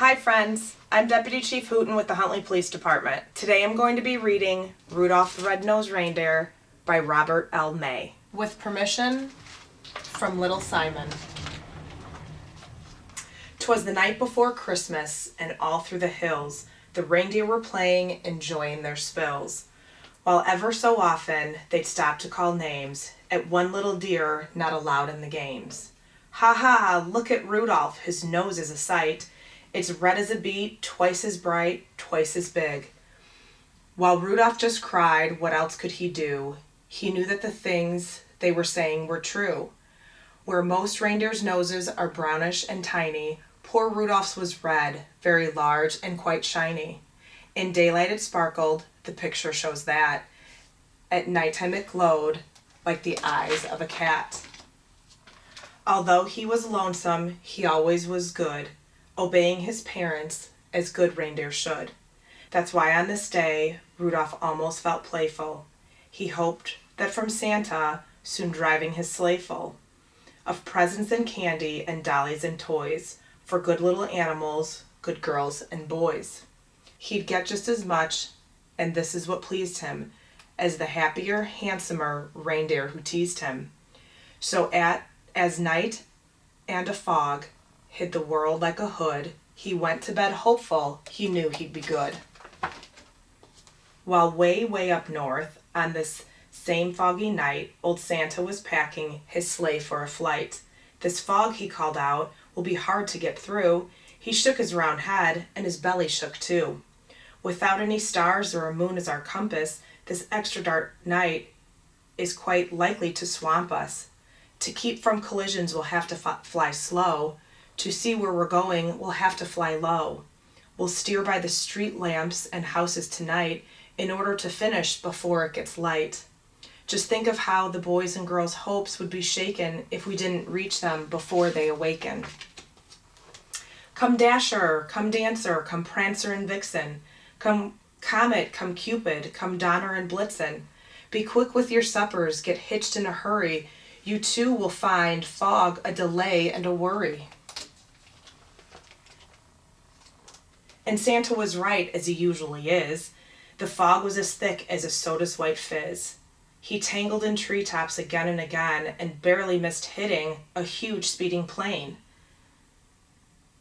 Hi friends, I'm Deputy Chief Hooten with the Huntley Police Department. Today I'm going to be reading Rudolph the Red-nosed Reindeer by Robert L. May. With permission from Little Simon. 'Twas the night before Christmas, and all through the hills the reindeer were playing, enjoying their spills. While ever so often they'd stop to call names at one little deer not allowed in the games. Ha ha, look at Rudolph, his nose is a sight. It's red as a beet, twice as bright, twice as big. While Rudolph just cried, what else could he do? He knew that the things they were saying were true. Where most reindeers' noses are brownish and tiny, poor Rudolph's was red, very large and quite shiny. In daylight it sparkled, the picture shows that. At nighttime it glowed like the eyes of a cat. Although he was lonesome, he always was good, obeying his parents as good reindeer should. That's why on this day, Rudolph almost felt playful. He hoped that from Santa, soon driving his sleigh full of presents and candy and dollies and toys for good little animals, good girls and boys. He'd get just as much, and this is what pleased him, as the happier, handsomer reindeer who teased him. So as night and a fog hid the world like a hood, he went to bed hopeful he knew he'd be good. While way up north, on this same foggy night, old Santa was packing his sleigh for a flight. This fog, he called out, will be hard to get through. He shook his round head, and his belly shook too. Without any stars or a moon as our compass, this extra dark night is quite likely to swamp us. To keep from collisions, we'll have to fly slow. To see where we're going, we'll have to fly low. We'll steer by the street lamps and houses tonight in order to finish before it gets light. Just think of how the boys' and girls' hopes would be shaken if we didn't reach them before they awaken. Come Dasher, come Dancer, come Prancer and Vixen, come Comet, come Cupid, come Donner and Blitzen. Be quick with your suppers, get hitched in a hurry. You too will find fog a delay and a worry. And Santa was right, as he usually is. The fog was as thick as a soda's white fizz. He tangled in treetops again and again and barely missed hitting a huge speeding plane.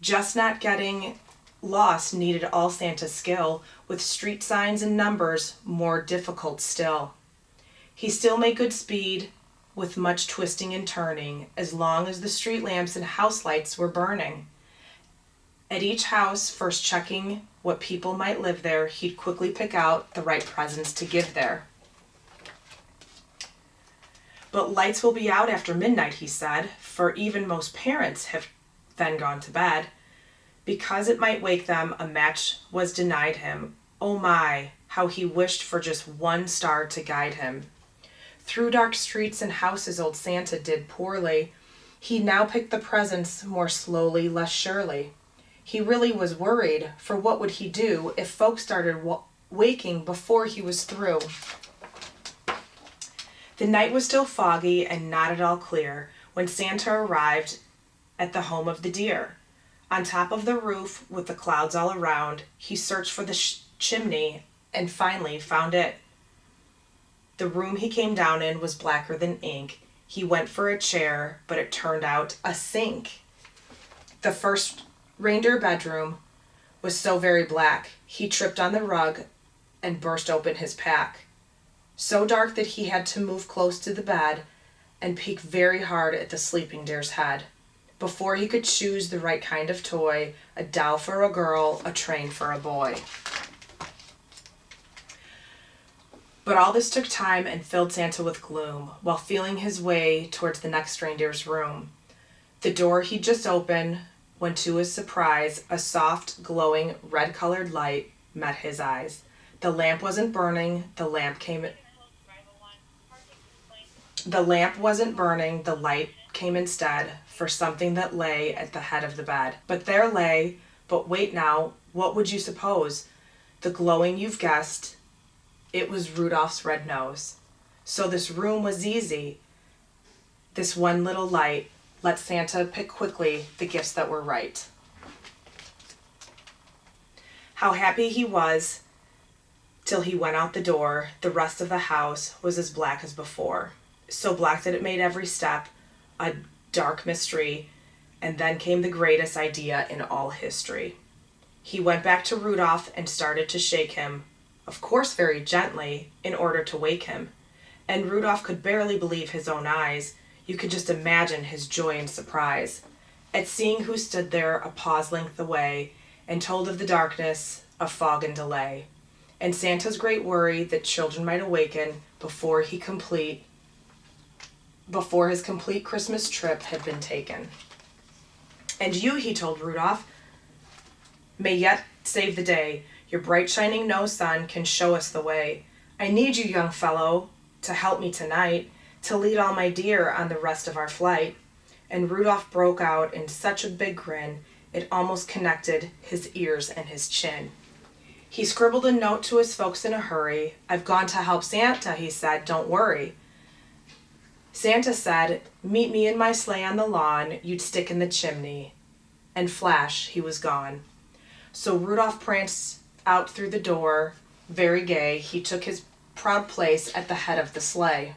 Just not getting lost needed all Santa's skill, with street signs and numbers more difficult still. He still made good speed with much twisting and turning, as long as the street lamps and house lights were burning. At each house, first checking what people might live there, he'd quickly pick out the right presents to give there. But lights will be out after midnight, he said, for even most parents have then gone to bed. Because it might wake them, a match was denied him. Oh my, how he wished for just one star to guide him. Through dark streets and houses old Santa did poorly. He now picked the presents more slowly, less surely. He really was worried, for what would he do if folks started waking before he was through? The night was still foggy and not at all clear when Santa arrived at the home of the deer. On top of the roof, with the clouds all around, he searched for the chimney and finally found it. The room he came down in was blacker than ink. He went for a chair, but it turned out a sink. The first reindeer bedroom was so very black, he tripped on the rug and burst open his pack. So dark that he had to move close to the bed and peek very hard at the sleeping deer's head before he could choose the right kind of toy, a doll for a girl, a train for a boy. But all this took time and filled Santa with gloom while feeling his way towards the next reindeer's room. The door he'd just opened, when to his surprise, a soft, glowing, red-colored light met his eyes. The lamp wasn't burning, the light came instead for something that lay at the head of the bed. But wait now, what would you suppose? The glowing you've guessed, it was Rudolph's red nose. So this room was easy. This one little light let Santa pick quickly the gifts that were right. How happy he was till he went out the door. The rest of the house was as black as before, so black that it made every step a dark mystery. And then came the greatest idea in all history. He went back to Rudolph and started to shake him, of course very gently, in order to wake him. And Rudolph could barely believe his own eyes. You could just imagine his joy and surprise at seeing who stood there a paw's length away and told of the darkness of fog and delay, and Santa's great worry that children might awaken before his complete Christmas trip had been taken. And you, he told Rudolph, may yet save the day. Your bright shining nose, son, can show us the way. I need you, young fellow, to help me tonight, to lead all my deer on the rest of our flight. And Rudolph broke out in such a big grin, it almost connected his ears and his chin. He scribbled a note to his folks in a hurry. I've gone to help Santa, he said, don't worry. Santa said, meet me in my sleigh on the lawn, you'd stick in the chimney. And flash, he was gone. So Rudolph pranced out through the door, very gay. He took his proud place at the head of the sleigh.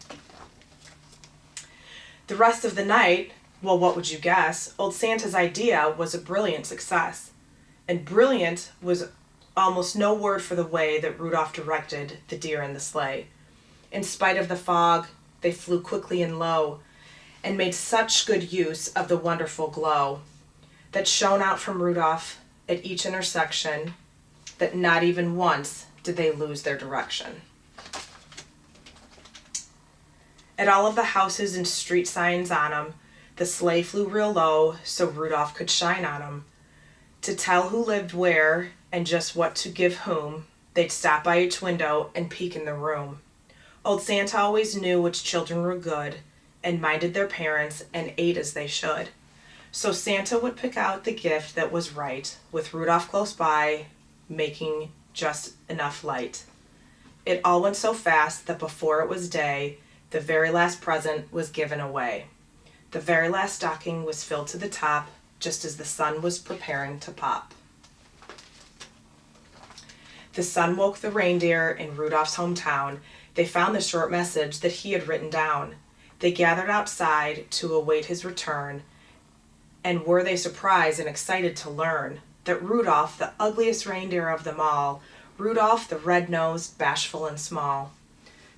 The rest of the night, well, what would you guess? Old Santa's idea was a brilliant success. And brilliant was almost no word for the way that Rudolph directed the deer in the sleigh. In spite of the fog, they flew quickly and low and made such good use of the wonderful glow that shone out from Rudolph at each intersection that not even once did they lose their direction. At all of the houses and street signs on 'em, the sleigh flew real low so Rudolph could shine on 'em. To tell who lived where and just what to give whom, they'd stop by each window and peek in the room. Old Santa always knew which children were good and minded their parents and ate as they should. So Santa would pick out the gift that was right, with Rudolph close by, making just enough light. It all went so fast that before it was day, the very last present was given away. The very last stocking was filled to the top, just as the sun was preparing to pop. The sun woke the reindeer in Rudolph's hometown. They found the short message that he had written down. They gathered outside to await his return, and were they surprised and excited to learn that Rudolph, the ugliest reindeer of them all, Rudolph the Red-nosed, bashful and small,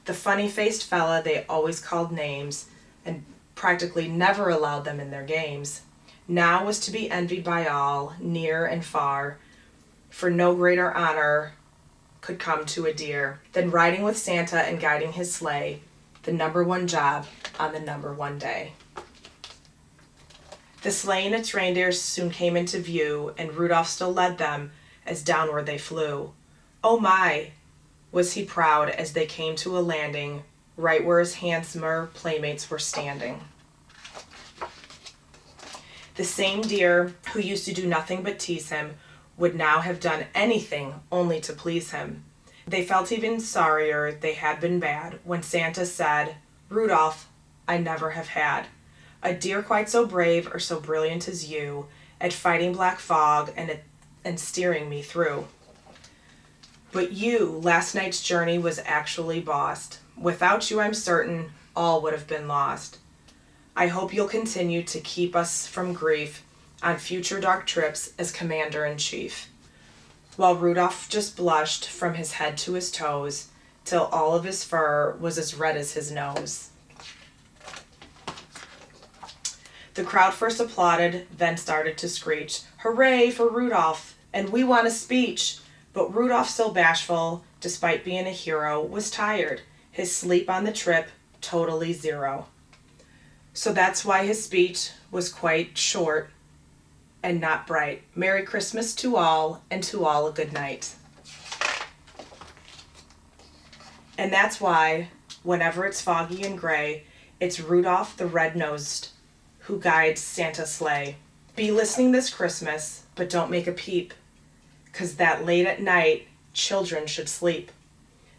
the funny-faced fella they always called names and practically never allowed them in their games, now was to be envied by all, near and far, for no greater honor could come to a deer than riding with Santa and guiding his sleigh, the number one job on the number one day. The sleigh and its reindeers soon came into view, and Rudolph still led them as downward they flew. Oh my, was he proud as they came to a landing, right where his handsomer playmates were standing. The same deer who used to do nothing but tease him would now have done anything only to please him. They felt even sorrier they had been bad when Santa said, Rudolph, I never have had a deer quite so brave or so brilliant as you at fighting black fog and steering me through. But you, last night's journey was actually bossed. Without you, I'm certain all would have been lost. I hope you'll continue to keep us from grief on future dark trips as Commander-in-Chief. While Rudolph just blushed from his head to his toes, till all of his fur was as red as his nose. The crowd first applauded, then started to screech, Hooray for Rudolph, and we want a speech. But Rudolph, still bashful, despite being a hero, was tired. His sleep on the trip, totally zero. So that's why his speech was quite short and not bright. Merry Christmas to all, and to all a good night. And that's why, whenever it's foggy and gray, it's Rudolph the Red-nosed who guides Santa's sleigh. Be listening this Christmas, but don't make a peep, 'cause that late at night, children should sleep.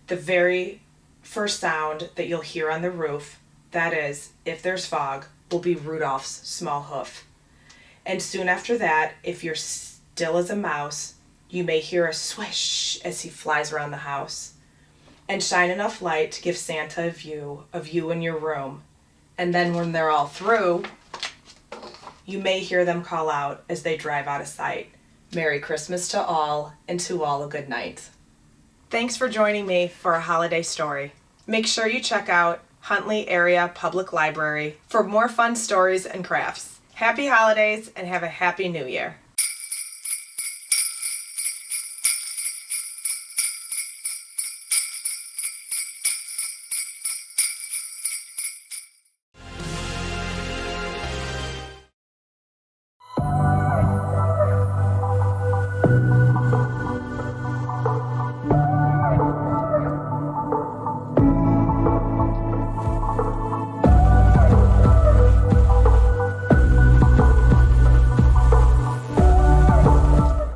The very first sound that you'll hear on the roof, that is, if there's fog, will be Rudolph's small hoof. And soon after that, if you're still as a mouse, You may hear a swish as he flies around the house, and shine enough light to give Santa a view of you in your room. And then when they're all through, you may hear them call out as they drive out of sight. Merry Christmas to all, and to all a good night. Thanks for joining me for a holiday story. Make sure you check out Huntley Area Public Library for more fun stories and crafts. Happy holidays and have a happy new year.